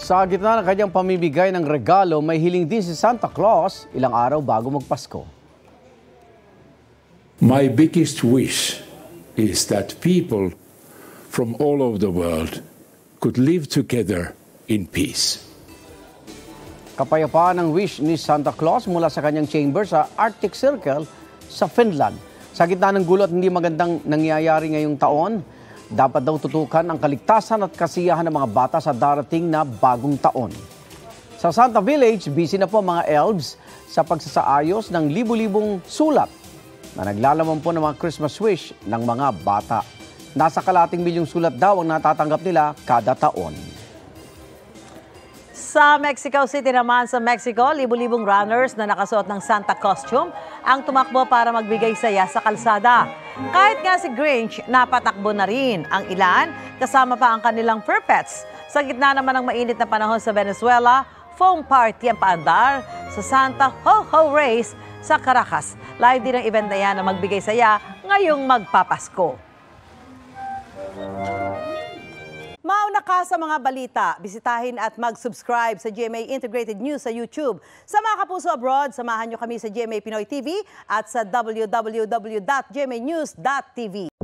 Sa gitna ng kanyang pamimigay ng regalo, may hiling din si Santa Claus ilang araw bago magpasko. My biggest wish is that people from all over the world could live together in peace. Kapayapaan ang wish ni Santa Claus mula sa kanyang chamber sa Arctic Circle sa Finland. Sa gitna ng gulo at hindi magandang nangyayari ngayong taon, dapat daw tutukan ang kaligtasan at kasiyahan ng mga bata sa darating na bagong taon. Sa Santa Village, busy na po mga elves sa pagsasaayos ng libu-libong sulat na naglalaman po ng mga Christmas wish ng mga bata. Nasa kalating milyong sulat daw ang natatanggap nila kada taon. Sa Mexico City naman sa Mexico, libu-libong runners na nakasuot ng Santa costume ang tumakbo para magbigay saya sa kalsada. Kahit nga si Grinch, napatakbo na rin ang ilan, kasama pa ang kanilang fur pets. Sa gitna naman ng mainit na panahon sa Venezuela, foam party ang paandar sa Santa Ho-Ho Race sa Caracas. Live din ang event na yan na magbigay saya ngayong magpapasko. Mauna ka sa mga balita, bisitahin at mag-subscribe sa GMA Integrated News sa YouTube. Sa mga kapuso abroad, samahan nyo kami sa GMA Pinoy TV at sa www.gmanews.tv.